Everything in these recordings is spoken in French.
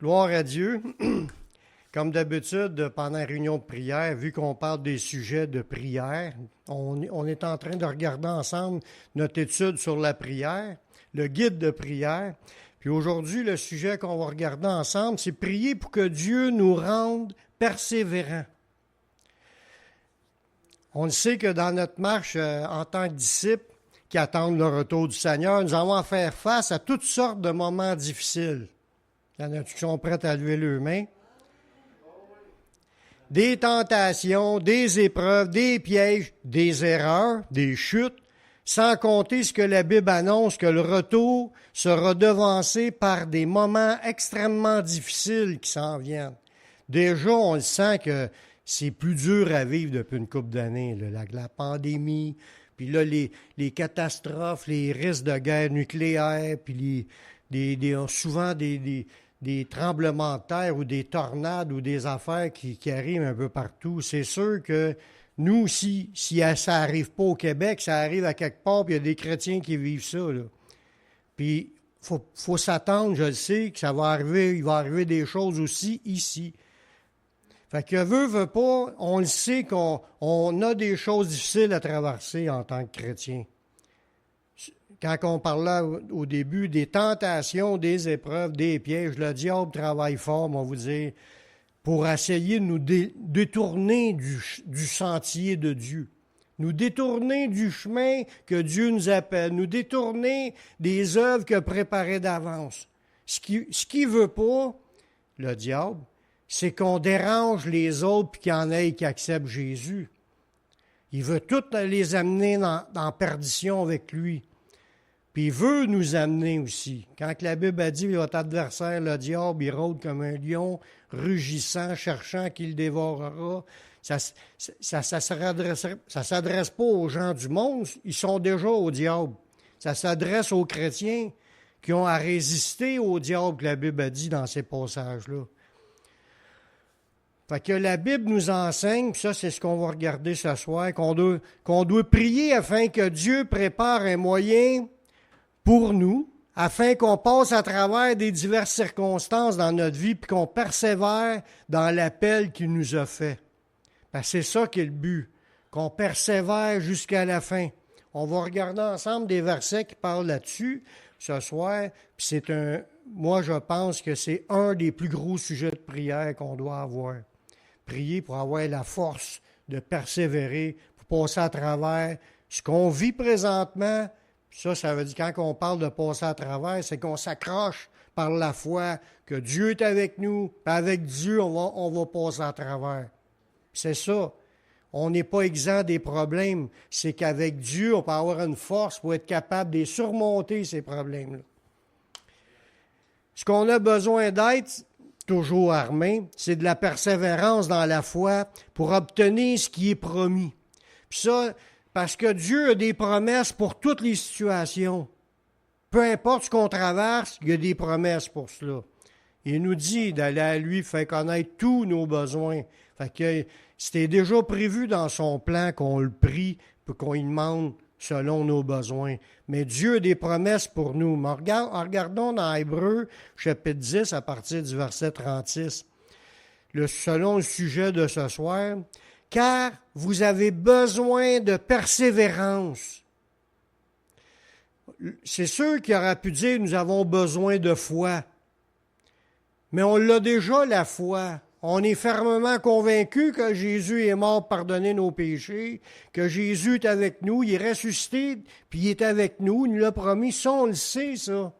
Gloire à Dieu. Comme d'habitude, pendant la réunion de prière, vu qu'on parle des sujets de prière, on est en train de regarder ensemble notre étude sur la prière, le guide de prière. Puis aujourd'hui, le sujet qu'on va regarder ensemble, c'est prier pour que Dieu nous rende persévérants. On le sait que dans notre marche en tant que disciples qui attendent le retour du Seigneur, nous allons faire face à toutes sortes de moments difficiles. Il y en a qui sont prêts à lever leurs mains. Des tentations, des épreuves, des pièges, des erreurs, des chutes, sans compter ce que la Bible annonce, que le retour sera devancé par des moments extrêmement difficiles qui s'en viennent. Déjà, on le sent que c'est plus dur à vivre depuis une couple d'années, la pandémie, puis là, les catastrophes, les risques de guerre nucléaire, puis souvent des tremblements de terre ou des tornades ou des affaires qui arrivent un peu partout. C'est sûr que nous, si ça n'arrive pas au Québec, ça arrive à quelque part, puis il y a des chrétiens qui vivent ça, là. Puis, faut s'attendre, je le sais, que ça va arriver, il va arriver des choses aussi ici. Fait que veut pas, on le sait qu'on a des choses difficiles à traverser en tant que chrétien. Quand on parlait au début des tentations, des épreuves, des pièges, le diable travaille fort, on va vous dire, pour essayer de nous détourner du sentier de Dieu, nous détourner du chemin que Dieu nous appelle, nous détourner des œuvres qu'il a préparées d'avance. Ce qui veut pas, le diable, c'est qu'on dérange les autres puis qu'il y en ait qui acceptent Jésus. Il veut toutes les amener dans perdition avec lui. Puis il veut nous amener aussi. Quand la Bible a dit « Votre adversaire, le diable, il rôde comme un lion, rugissant, cherchant qu'il dévorera », ça s'adresse pas aux gens du monde, ils sont déjà au diable. Ça s'adresse aux chrétiens qui ont à résister au diable que la Bible a dit dans ces passages-là. Fait que la Bible nous enseigne, puis ça c'est ce qu'on va regarder ce soir, qu'on doit prier afin que Dieu prépare un moyen pour nous, afin qu'on passe à travers des diverses circonstances dans notre vie, puis qu'on persévère dans l'appel qu'il nous a fait. Parce que c'est ça qui est le but, qu'on persévère jusqu'à la fin. On va regarder ensemble des versets qui parlent là-dessus ce soir, puis moi je pense que c'est un des plus gros sujets de prière qu'on doit avoir. Prier pour avoir la force de persévérer, pour passer à travers ce qu'on vit présentement. Ça veut dire quand on parle de passer à travers, c'est qu'on s'accroche par la foi, que Dieu est avec nous, puis avec Dieu, on va passer à travers. C'est ça. On n'est pas exempt des problèmes. C'est qu'avec Dieu, on peut avoir une force pour être capable de surmonter ces problèmes-là. Ce qu'on a besoin d'être, toujours armé, c'est de la persévérance dans la foi pour obtenir ce qui est promis. Puis ça, parce que Dieu a des promesses pour toutes les situations. Peu importe ce qu'on traverse, il y a des promesses pour cela. Il nous dit d'aller à lui, faire connaître tous nos besoins. Fait que c'était déjà prévu dans son plan qu'on le prie, puis qu'on lui demande selon nos besoins. Mais Dieu a des promesses pour nous. Mais regardons dans Hébreux, chapitre 10, à partir du verset 36. Selon le sujet de ce soir, « Car vous avez besoin de persévérance. » C'est sûr qu'il aurait pu dire « Nous avons besoin de foi. » Mais on l'a déjà, la foi. On est fermement convaincu que Jésus est mort pour pardonner nos péchés, que Jésus est avec nous, il est ressuscité, puis il est avec nous, il nous l'a promis. Ça, on le sait, ça.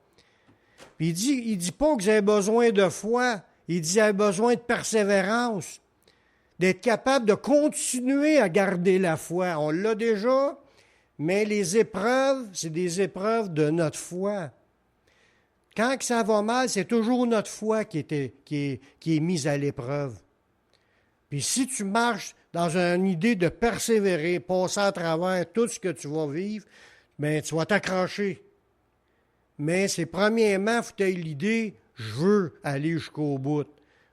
Puis il dit pas que vous avez besoin de foi, il dit que vous avez besoin de persévérance, d'être capable de continuer à garder la foi. On l'a déjà, mais les épreuves, c'est des épreuves de notre foi. Quand ça va mal, c'est toujours notre foi qui est mise à l'épreuve. Puis si tu marches dans une idée de persévérer, passer à travers tout ce que tu vas vivre, bien, tu vas t'accrocher. Mais c'est premièrement, il faut que tu aies l'idée, je veux aller jusqu'au bout.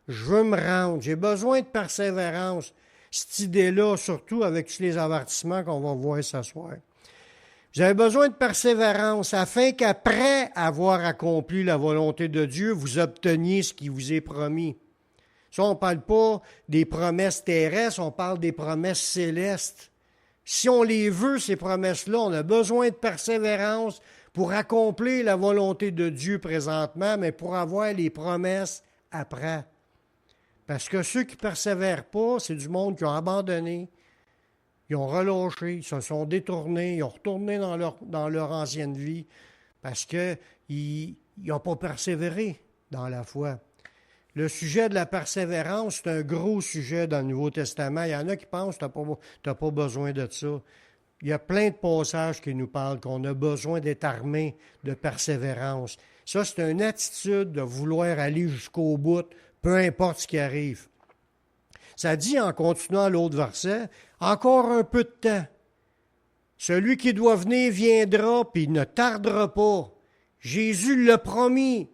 Je veux me rendre. J'ai besoin de persévérance. Cette idée-là, surtout avec tous les avertissements qu'on va voir ce soir. Vous avez besoin de persévérance afin qu'après avoir accompli la volonté de Dieu, vous obteniez ce qui vous est promis. Ça, on ne parle pas des promesses terrestres, on parle des promesses célestes. Si on les veut, ces promesses-là, on a besoin de persévérance pour accomplir la volonté de Dieu présentement, mais pour avoir les promesses après. Parce que ceux qui ne persévèrent pas, c'est du monde qui ont abandonné, ils ont relâché, ils se sont détournés, ils ont retourné dans leur ancienne vie parce qu'ils n'ont pas persévéré dans la foi. Le sujet de la persévérance, c'est un gros sujet dans le Nouveau Testament. Il y en a qui pensent que tu n'as pas besoin de ça. Il y a plein de passages qui nous parlent qu'on a besoin d'être armé de persévérance. Ça, c'est une attitude de vouloir aller jusqu'au bout, peu importe ce qui arrive. Ça dit, en continuant l'autre verset, « Encore un peu de temps. Celui qui doit venir viendra, puis il ne tardera pas. Jésus l'a promis.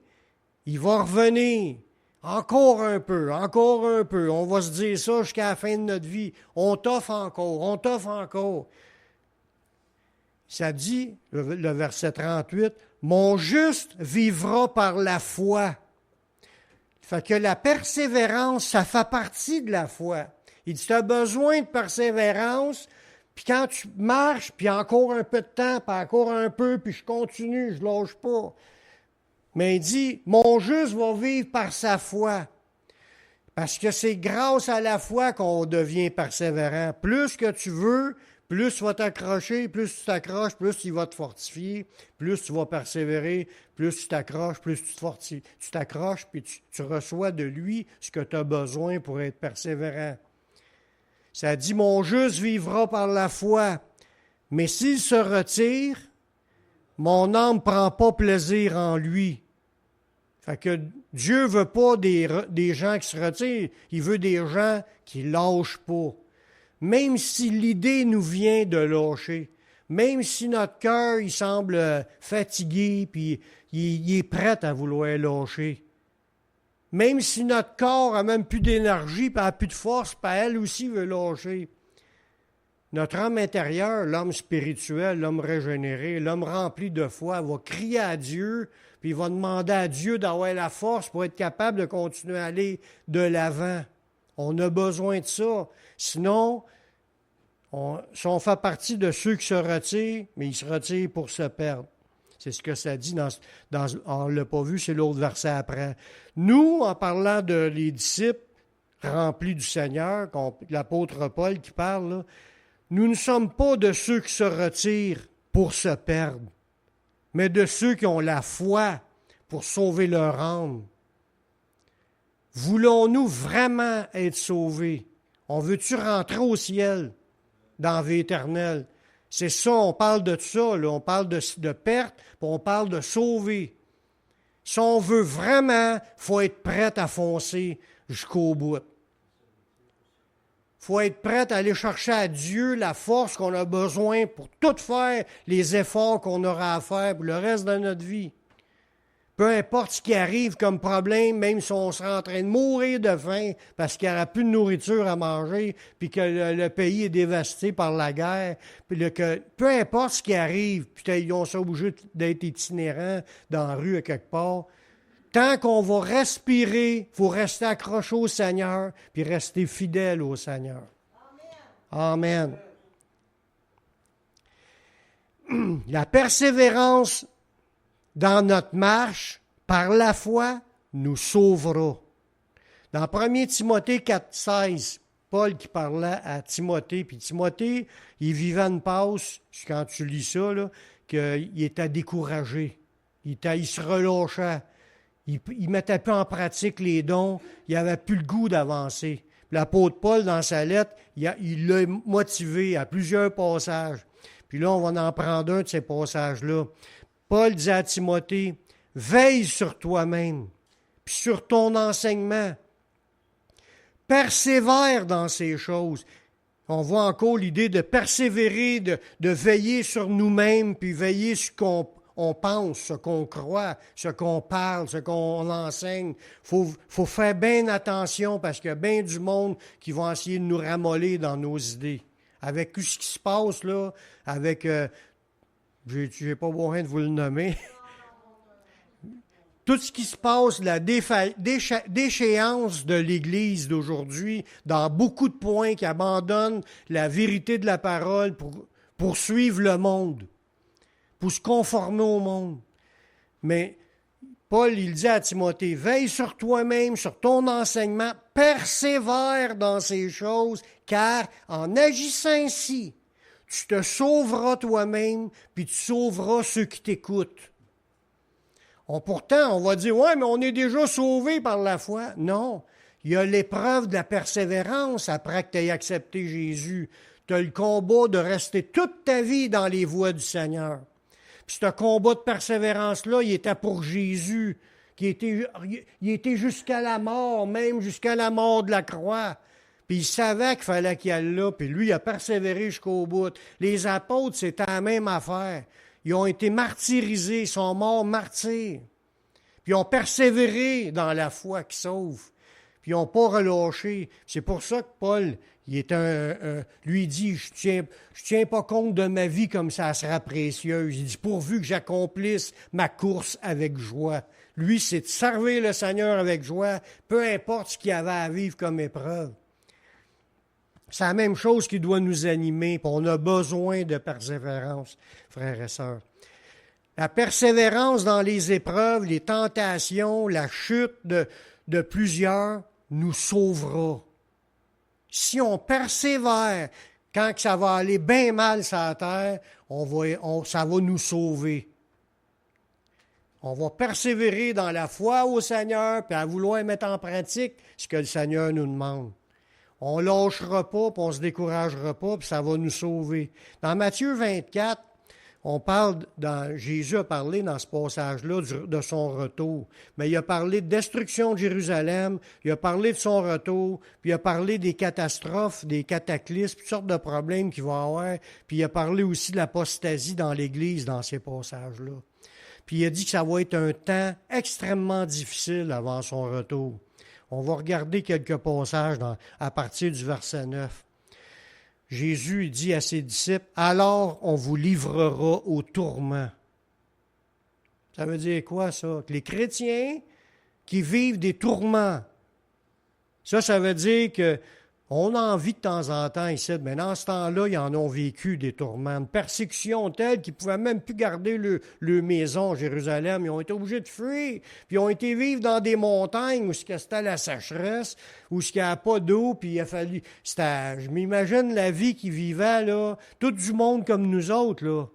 Il va revenir. Encore un peu, encore un peu. On va se dire ça jusqu'à la fin de notre vie. On t'offre encore, on t'offre encore. » Ça dit, le verset 38, « Mon juste vivra par la foi. » Fait que la persévérance, ça fait partie de la foi. Il dit, tu as besoin de persévérance, puis quand tu marches, puis encore un peu de temps, puis encore un peu, puis je continue, je ne lâche pas. Mais il dit, mon juste va vivre par sa foi. Parce que c'est grâce à la foi qu'on devient persévérant. Plus que tu veux, plus tu vas t'accrocher, plus tu t'accroches, plus il va te fortifier, plus tu vas persévérer, plus tu t'accroches, plus tu te fortifies. Tu t'accroches, puis tu reçois de lui ce que tu as besoin pour être persévérant. Ça dit, mon juste vivra par la foi, mais s'il se retire, mon âme ne prend pas plaisir en lui. Fait que Dieu ne veut pas des gens qui se retirent, il veut des gens qui ne lâchent pas. Même si l'idée nous vient de lâcher, même si notre cœur il semble fatigué, puis il est prêt à vouloir lâcher, même si notre corps n'a même plus d'énergie, puis n'a plus de force, puis elle aussi veut lâcher. Notre homme intérieur, l'homme spirituel, l'homme régénéré, l'homme rempli de foi, va crier à Dieu, puis il va demander à Dieu d'avoir la force pour être capable de continuer à aller de l'avant. On a besoin de ça. Sinon, si on fait partie de ceux qui se retirent, mais ils se retirent pour se perdre. C'est ce que ça dit on ne l'a pas vu, c'est l'autre verset après. Nous, en parlant de les disciples remplis du Seigneur, l'apôtre Paul qui parle, là, nous ne sommes pas de ceux qui se retirent pour se perdre, mais de ceux qui ont la foi pour sauver leur âme. Voulons-nous vraiment être sauvés? On veut-tu rentrer au ciel, dans la vie éternelle? C'est ça, on parle de ça, là. On parle de perte, puis on parle de sauver. Si on veut vraiment, il faut être prêt à foncer jusqu'au bout. Il faut être prêt à aller chercher à Dieu la force qu'on a besoin pour tout faire les efforts qu'on aura à faire pour le reste de notre vie. Peu importe ce qui arrive comme problème, même si on sera en train de mourir de faim parce qu'il n'y aura plus de nourriture à manger, puis que le pays est dévasté par la guerre, puis peu importe ce qui arrive, puis ils sont obligés d'être itinérants dans la rue à quelque part, tant qu'on va respirer, il faut rester accroché au Seigneur, puis rester fidèle au Seigneur. Amen. La persévérance dans notre marche, par la foi, nous sauvera. Dans 1 Timothée 4,16, Paul qui parlait à Timothée, puis Timothée, il vivait une passe, quand tu lis ça, là, qu'il était découragé, il se relâchait, il ne mettait plus en pratique les dons, il n'avait plus le goût d'avancer. L'apôtre Paul, dans sa lettre, il l'a motivé à plusieurs passages. Puis là, on va en prendre un de ces passages-là. Paul dit à Timothée, « Veille sur toi-même, puis sur ton enseignement. Persévère dans ces choses. » On voit encore l'idée de persévérer, de veiller sur nous-mêmes, puis veiller sur ce qu'on pense, ce qu'on croit, ce qu'on parle, ce qu'on enseigne. Faut faire bien attention parce qu'il y a bien du monde qui va essayer de nous ramollir dans nos idées. Avec tout ce qui se passe là, avec J'ai pas besoin de vous le nommer. Tout ce qui se passe, la déchéance de l'Église d'aujourd'hui, dans beaucoup de points qui abandonnent la vérité de la parole pour suivre le monde, pour se conformer au monde. Mais Paul, il dit à Timothée, veille sur toi-même, sur ton enseignement, persévère dans ces choses, car en agissant ainsi, tu te sauveras toi-même, puis tu sauveras ceux qui t'écoutent. Pourtant, on va dire, ouais, mais on est déjà sauvés par la foi. Non, il y a l'épreuve de la persévérance après que tu aies accepté Jésus. Tu as le combat de rester toute ta vie dans les voies du Seigneur. Puis ce combat de persévérance-là, il était pour Jésus, il était jusqu'à la mort, même jusqu'à la mort de la croix. Puis il savait qu'il fallait qu'il aille là, puis lui, il a persévéré jusqu'au bout. Les apôtres, c'était la même affaire. Ils ont été martyrisés, ils sont morts martyrs. Puis ils ont persévéré dans la foi qui sauve. Puis ils n'ont pas relâché. C'est pour ça que Paul, lui dit, je tiens pas compte de ma vie comme ça sera précieuse. Il dit, pourvu que j'accomplisse ma course avec joie. Lui, c'est de servir le Seigneur avec joie, peu importe ce qu'il y avait à vivre comme épreuve. C'est la même chose qui doit nous animer, puis on a besoin de persévérance, frères et sœurs. La persévérance dans les épreuves, les tentations, la chute de plusieurs nous sauvera. Si on persévère, quand ça va aller bien mal sur la terre, ça va nous sauver. On va persévérer dans la foi au Seigneur, puis à vouloir mettre en pratique ce que le Seigneur nous demande. On ne lâchera pas, puis on ne se découragera pas, puis ça va nous sauver. Dans Matthieu 24, Jésus a parlé dans ce passage-là de son retour. Mais il a parlé de destruction de Jérusalem, il a parlé de son retour, puis il a parlé des catastrophes, des cataclysmes, toutes sortes de problèmes qu'il va y avoir, puis il a parlé aussi de l'apostasie dans l'Église dans ces passages-là. Puis il a dit que ça va être un temps extrêmement difficile avant son retour. On va regarder quelques passages à partir du verset 9. Jésus dit à ses disciples, « Alors on vous livrera au tourment. » Ça veut dire quoi, ça? Que les chrétiens qui vivent des tourments, ça veut dire qu'on en vit de temps en temps ici, mais dans ce temps-là, ils en ont vécu des tourments, une persécution telle qu'ils ne pouvaient même plus garder leur maison à Jérusalem. Ils ont été obligés de fuir, puis ils ont été vivre dans des montagnes où c'était la sécheresse, où il n'y avait pas d'eau, puis il a fallu... je m'imagine la vie qu'ils vivaient, là, tout du monde comme nous autres, là,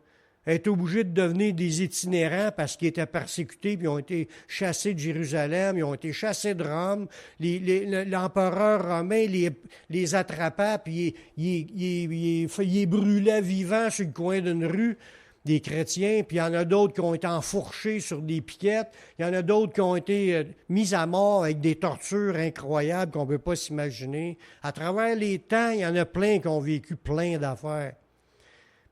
étaient obligés de devenir des itinérants parce qu'ils étaient persécutés, puis ils ont été chassés de Jérusalem, ils ont été chassés de Rome. L'empereur romain les attrapait, puis il les brûlait vivants sur le coin d'une rue, des chrétiens, puis il y en a d'autres qui ont été enfourchés sur des piquettes, il y en a d'autres qui ont été mis à mort avec des tortures incroyables qu'on ne peut pas s'imaginer. À travers les temps, il y en a plein qui ont vécu plein d'affaires.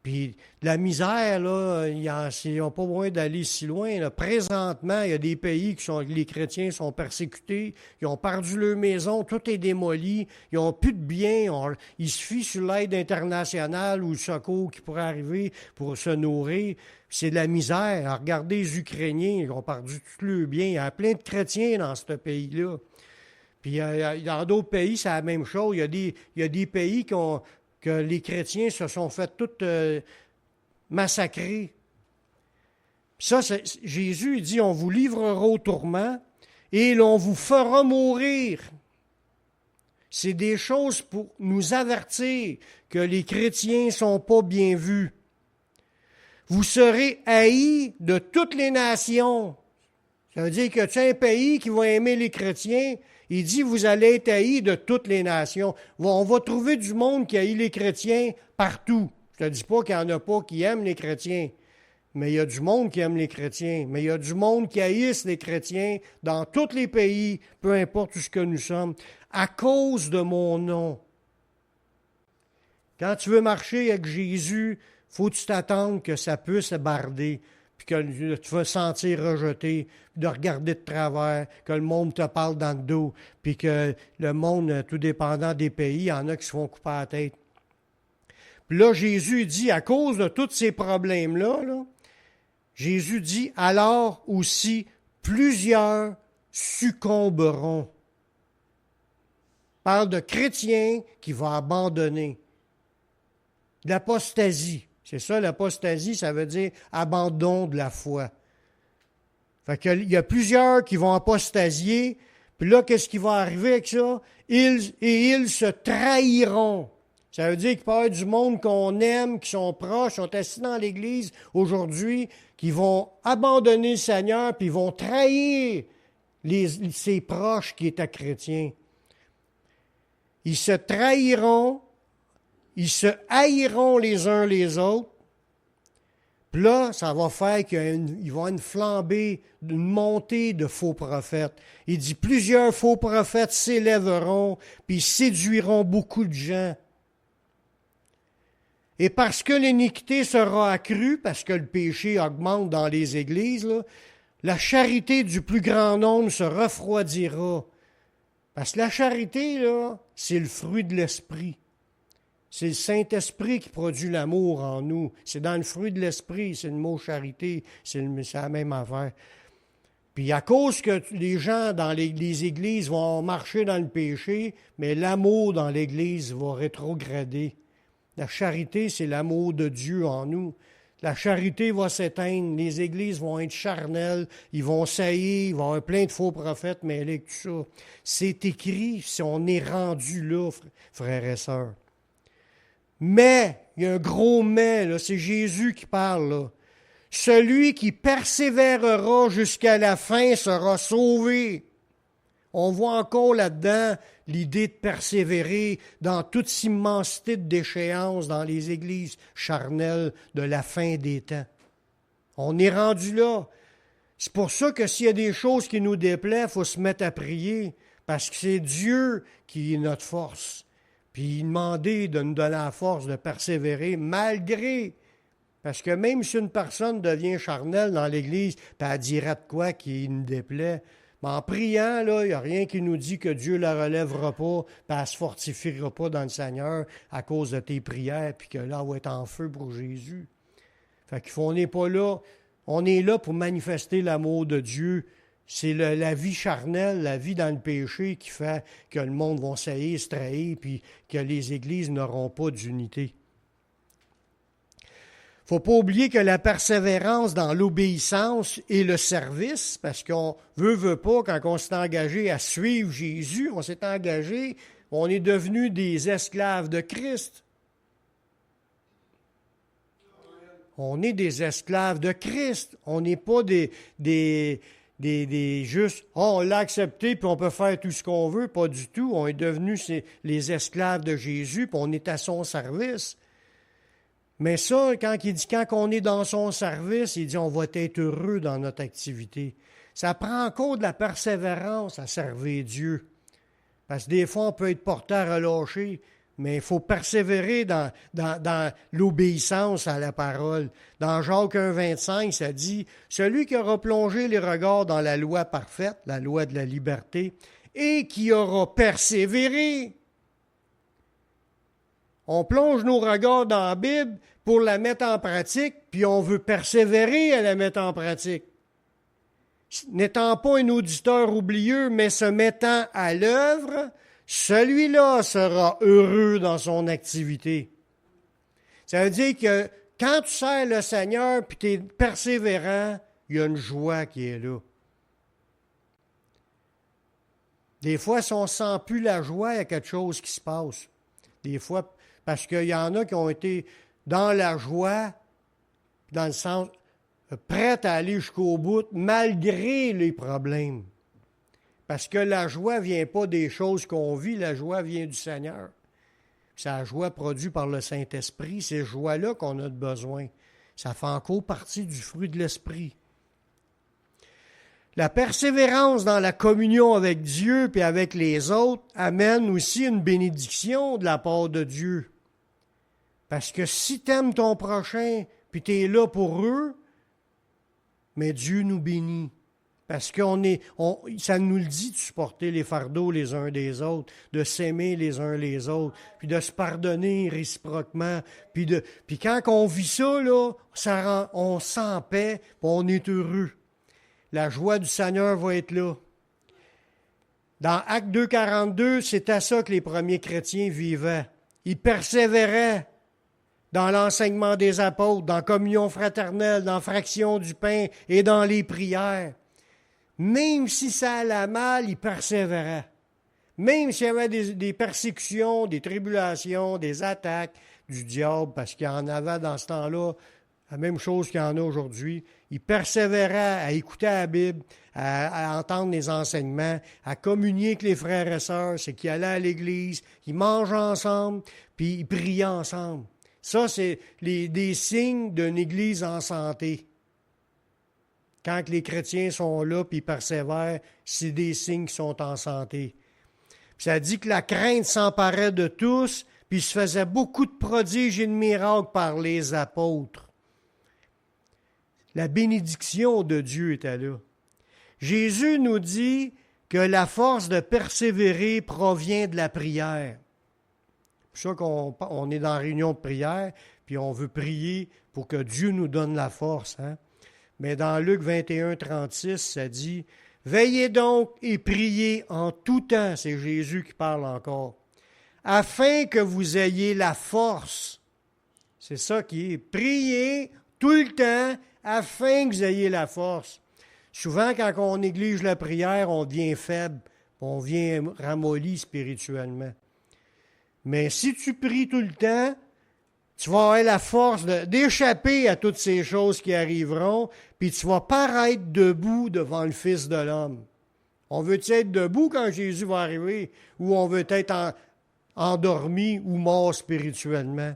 Puis la misère, ils n'ont pas besoin d'aller si loin. Là. Présentement, il y a des pays les chrétiens sont persécutés, ils ont perdu leur maison, tout est démoli, ils n'ont plus de biens, ils se fient sur l'aide internationale ou le secours qui pourrait arriver pour se nourrir. C'est de la misère. Alors, regardez les Ukrainiens, ils ont perdu tous leurs biens. Il y a plein de chrétiens dans ce pays-là. Puis dans d'autres pays, c'est la même chose. Il y a des pays que les chrétiens se sont fait tout massacrer. Puis ça, Jésus dit, on vous livrera au tourment et l'on vous fera mourir. C'est des choses pour nous avertir que les chrétiens ne sont pas bien vus. Vous serez haïs de toutes les nations. Ça veut dire que tu as un pays qui va aimer les chrétiens. Il dit, vous allez être haïs de toutes les nations. On va trouver du monde qui haït les chrétiens partout. Je ne te dis pas qu'il n'y en a pas qui aiment les chrétiens, mais il y a du monde qui aime les chrétiens. Mais il y a du monde qui haïsse les chrétiens dans tous les pays, peu importe où ce que nous sommes, à cause de mon nom. Quand tu veux marcher avec Jésus, faut que tu t'attendes que ça puisse barder, puis que tu vas te sentir rejeté, puis de regarder de travers, que le monde te parle dans le dos, puis que le monde, tout dépendant des pays, il y en a qui se font couper la tête. Puis là, Jésus dit, à cause de tous ces problèmes-là, Jésus dit, alors aussi, plusieurs succomberont. Il parle de chrétiens qui vont abandonner. L'apostasie. C'est ça, l'apostasie, ça veut dire abandon de la foi. Fait qu'il y a plusieurs qui vont apostasier, puis là, qu'est-ce qui va arriver avec ça? Ils se trahiront. Ça veut dire qu'il peut y avoir du monde qu'on aime, qui sont proches, sont assis dans l'Église aujourd'hui, qui vont abandonner le Seigneur, puis ils vont trahir ses proches qui étaient chrétiens. Ils se trahiront, ils se haïront les uns les autres. Puis là, ça va faire qu'il va y avoir une flambée, une montée de faux prophètes. Il dit, plusieurs faux prophètes s'élèveront, puis séduiront beaucoup de gens. Et parce que l'iniquité sera accrue, parce que le péché augmente dans les églises, la charité du plus grand nombre se refroidira. Parce que la charité, c'est le fruit de l'esprit. C'est le Saint-Esprit qui produit l'amour en nous. C'est dans le fruit de l'esprit, c'est le mot charité, c'est la même affaire. Puis à cause que les gens dans les églises vont marcher dans le péché, mais l'amour dans l'Église va rétrograder. La charité, c'est l'amour de Dieu en nous. La charité va s'éteindre, les églises vont être charnelles, ils vont saillir, il va y avoir plein de faux prophètes mêlés avec tout ça. C'est écrit si on est rendu là, frères et sœurs. Mais, il y a un gros mais, là, c'est Jésus qui parle, là. Celui qui persévérera jusqu'à la fin sera sauvé. On voit encore là-dedans l'idée de persévérer dans toute immensité de déchéance dans les églises charnelles de la fin des temps. On est rendu là. C'est pour ça que s'il y a des choses qui nous déplaisent, il faut se mettre à prier, parce que c'est Dieu qui est notre force. Puis demander de nous donner la force de persévérer malgré. Parce que même si une personne devient charnelle dans l'Église, puis elle dira de quoi qui nous déplaît, mais en priant, là, il n'y a rien qui nous dit que Dieu ne la relèvera pas, puis elle ne se fortifiera pas dans le Seigneur à cause de tes prières, puis que là, on va être en feu pour Jésus. Fait qu'on n'est pas là. On est là pour manifester l'amour de Dieu. C'est la vie charnelle, la vie dans le péché qui fait que le monde va saillir, se trahir, puis que les églises n'auront pas d'unité. Il ne faut pas oublier que la persévérance dans l'obéissance et le service, parce qu'on veut pas, quand on s'est engagé à suivre Jésus, on s'est engagé, on est devenu des esclaves de Christ. On est des esclaves de Christ. On n'est pas des juste, on l'a accepté puis on peut faire tout ce qu'on veut. Pas du tout. On est devenus les esclaves de Jésus puis on est à son service. Mais ça, quand on est dans son service, il dit on va être heureux dans notre activité. Ça prend encore de la persévérance à servir Dieu. Parce que des fois, on peut être porté à relâcher, mais il faut persévérer dans l'obéissance à la parole. Dans Jacques 1,25, ça dit « Celui qui aura plongé les regards dans la loi parfaite, la loi de la liberté, et qui aura persévéré. » On plonge nos regards dans la Bible pour la mettre en pratique, puis on veut persévérer à la mettre en pratique. N'étant pas un auditeur oublieux, mais se mettant à l'œuvre, celui-là sera heureux dans son activité. Ça veut dire que quand tu sers le Seigneur puis tu es persévérant, il y a une joie qui est là. Des fois, si on ne sent plus la joie, il y a quelque chose qui se passe. Des fois, parce qu'il y en a qui ont été dans la joie, dans le sens prêts à aller jusqu'au bout, malgré les problèmes. Parce que la joie ne vient pas des choses qu'on vit, la joie vient du Seigneur. C'est la joie produite par le Saint-Esprit, c'est cette joie-là qu'on a besoin. Ça fait encore partie du fruit de l'Esprit. La persévérance dans la communion avec Dieu et avec les autres amène aussi une bénédiction de la part de Dieu. Parce que si tu aimes ton prochain puis tu es là pour eux, mais Dieu nous bénit. Parce que ça nous le dit de supporter les fardeaux les uns des autres, de s'aimer les uns les autres, puis de se pardonner réciproquement. Puis quand on vit ça, là, on se sent en paix, puis on est heureux. La joie du Seigneur va être là. Dans Actes 2,42, c'était ça que les premiers chrétiens vivaient. Ils persévéraient dans l'enseignement des apôtres, dans la communion fraternelle, dans la fraction du pain et dans les prières. Même si ça allait mal, ils persévéraient. Même s'il y avait des persécutions, des tribulations, des attaques du diable, parce qu'il y en avait dans ce temps-là, la même chose qu'il y en a aujourd'hui, ils persévéraient à écouter la Bible, à entendre les enseignements, à communier avec les frères et sœurs, c'est qu'ils allaient à l'église, ils mangent ensemble, puis ils priaient ensemble. Ça, c'est des signes d'une église en santé. Quand les chrétiens sont là puis ils persévèrent, c'est des signes qui sont en santé. Puis ça dit que la crainte s'emparait de tous, puis il se faisait beaucoup de prodiges et de miracles par les apôtres. La bénédiction de Dieu était là. Jésus nous dit que la force de persévérer provient de la prière. C'est pour ça qu'on est dans la réunion de prière, puis on veut prier pour que Dieu nous donne la force, hein? Mais dans Luc 21, 36, ça dit « Veillez donc et priez en tout temps », c'est Jésus qui parle encore, « afin que vous ayez la force. » C'est ça qui est. Priez tout le temps afin que vous ayez la force. Souvent, quand on néglige la prière, on devient faible, on devient ramolli spirituellement. Mais si tu pries tout le temps, tu vas avoir la force d'échapper à toutes ces choses qui arriveront, puis tu vas paraître debout devant le Fils de l'homme. On veut-tu être debout quand Jésus va arriver, ou on veut être endormi ou mort spirituellement?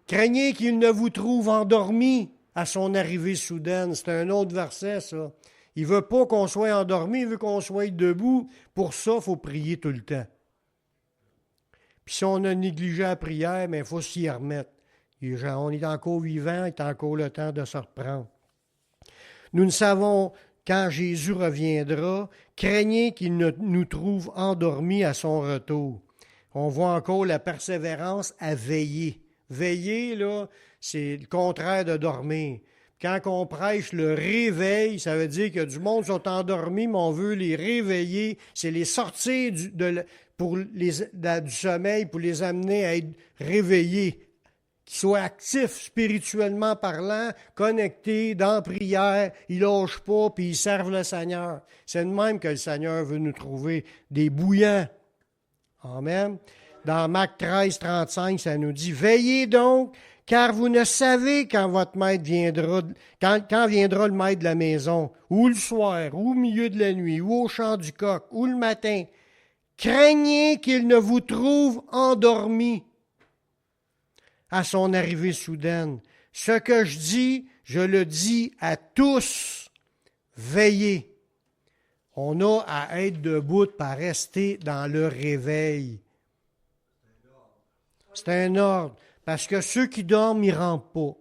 Craignez qu'il ne vous trouve endormi à son arrivée soudaine. C'est un autre verset, ça. Il ne veut pas qu'on soit endormi, il veut qu'on soit debout. Pour ça, il faut prier tout le temps. Puis si on a négligé la prière, il faut s'y remettre. On est encore vivant, il est encore le temps de se reprendre. Nous ne savons quand Jésus reviendra, craignez qu'il ne nous trouve endormis à son retour. On voit encore la persévérance à veiller. Veiller, là, c'est le contraire de dormir. Quand on prêche le réveil, ça veut dire que du monde sont endormis, mais on veut les réveiller. C'est les sortir du sommeil pour les amener à être réveillés, qu'ils soient actifs spirituellement parlant, connectés, dans la prière, ils ne lâchent pas, puis ils servent le Seigneur. C'est de même que le Seigneur veut nous trouver des bouillants. Amen. Dans Marc 13, 35, ça nous dit « Veillez donc, car vous ne savez quand votre maître viendra, quand viendra le maître de la maison, ou le soir, ou au milieu de la nuit, ou au chant du coq, ou le matin. Craignez qu'il ne vous trouve endormis à son arrivée soudaine. Ce que je dis, je le dis à tous. Veillez. » On a à être debout pour rester dans le réveil. C'est un ordre. Parce que ceux qui dorment, ils ne rentrent pas.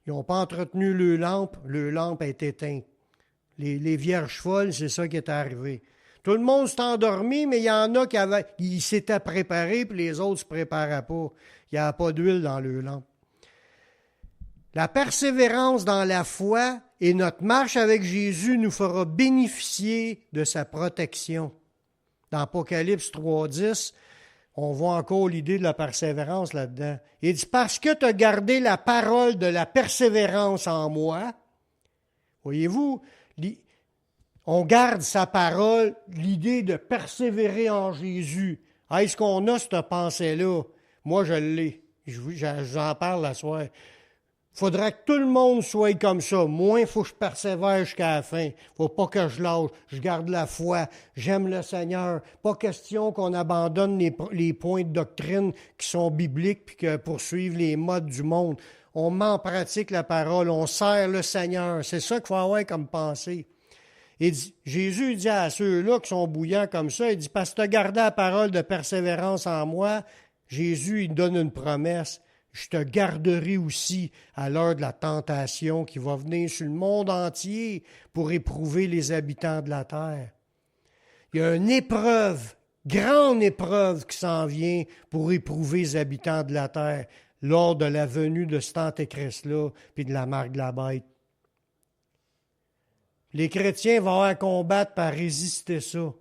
Ils n'ont pas entretenu le lampe est éteinte. Les vierges folles, c'est ça qui est arrivé. Tout le monde s'est endormi, mais il y en a qui s'étaient préparés, puis les autres ne se préparaient pas. Il n'y avait pas d'huile dans le lampe. La persévérance dans la foi et notre marche avec Jésus nous fera bénéficier de sa protection. Dans Apocalypse 3.10, on voit encore l'idée de la persévérance là-dedans. Il dit, parce que tu as gardé la parole de la persévérance en moi, voyez-vous, on garde sa parole, l'idée de persévérer en Jésus. Est-ce qu'on a cette pensée-là? Moi, je l'ai. J'en parle la soirée. Il faudrait que tout le monde soit comme ça. Moi, il faut que je persévère jusqu'à la fin. Il ne faut pas que je lâche. Je garde la foi. J'aime le Seigneur. Pas question qu'on abandonne les points de doctrine qui sont bibliques puis que poursuivre les modes du monde. On met en pratique la parole. On sert le Seigneur. C'est ça qu'il faut avoir comme pensée. Jésus dit à ceux-là qui sont bouillants comme ça, il dit, parce que tu as gardé la parole de persévérance en moi, Jésus, il donne une promesse. Je te garderai aussi à l'heure de la tentation qui va venir sur le monde entier pour éprouver les habitants de la terre. Il y a une épreuve, grande épreuve qui s'en vient pour éprouver les habitants de la terre lors de la venue de cet antéchrist-là puis de la marque de la bête. Les chrétiens vont avoir à combattre pour résister ça.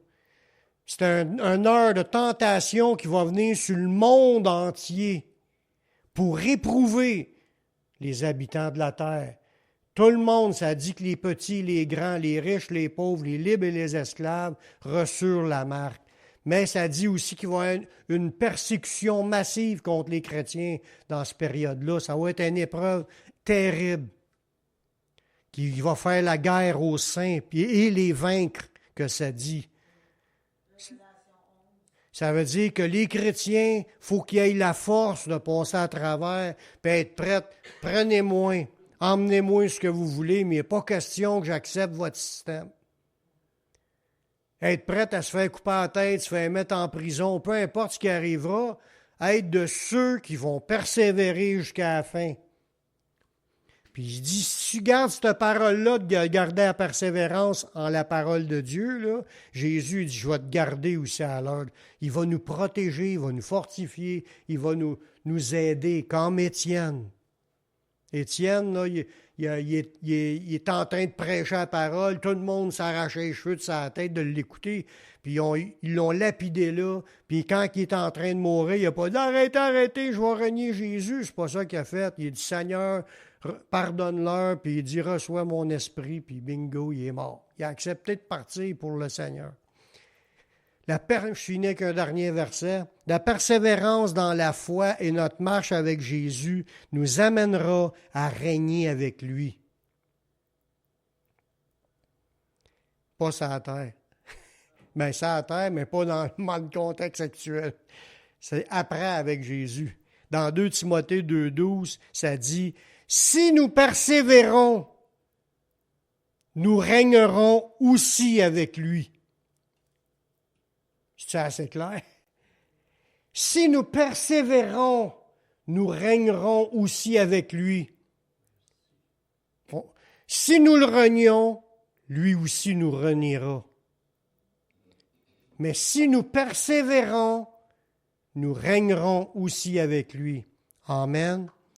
C'est un heure de tentation qui va venir sur le monde entier pour éprouver les habitants de la terre. Tout le monde, ça dit que les petits, les grands, les riches, les pauvres, les libres et les esclaves reçurent la marque. Mais ça dit aussi qu'il va y avoir une persécution massive contre les chrétiens dans cette période-là. Ça va être une épreuve terrible qui va faire la guerre aux saints et les vaincre, que ça dit. Ça veut dire que les chrétiens, il faut qu'ils aient la force de passer à travers et être prêts. Prenez-moi, emmenez-moi ce que vous voulez, mais il n'est pas question que j'accepte votre système. Être prêt à se faire couper la tête, se faire mettre en prison, peu importe ce qui arrivera, être de ceux qui vont persévérer jusqu'à la fin. Puis je dis, si tu gardes cette parole-là, de garder la persévérance en la parole de Dieu, là, Jésus dit, je vais te garder aussi à l'ordre. Il va nous protéger, il va nous fortifier, il va nous aider, comme Étienne. Étienne, là, il est en train de prêcher la parole, tout le monde s'arrachait les cheveux de sa tête de l'écouter, puis ils l'ont lapidé là, puis quand il est en train de mourir, il n'a pas dit « Arrêtez, je vais renier Jésus », c'est pas ça qu'il a fait. Il a dit « Seigneur, pardonne-leur », puis il dit « Reçois mon esprit », puis bingo, il est mort. Il a accepté de partir pour le Seigneur. Je finis avec un dernier verset. La persévérance dans la foi et notre marche avec Jésus nous amènera à régner avec lui. Pas sur la terre. Mais sur la terre, mais pas dans le contexte actuel. C'est après avec Jésus. Dans 2 Timothée 2,12, ça dit « Si nous persévérons, nous régnerons aussi avec lui. » C'est assez clair? Si nous persévérons, nous régnerons aussi avec lui. Bon. Si nous le renions, lui aussi nous reniera. Mais si nous persévérons, nous régnerons aussi avec lui. Amen.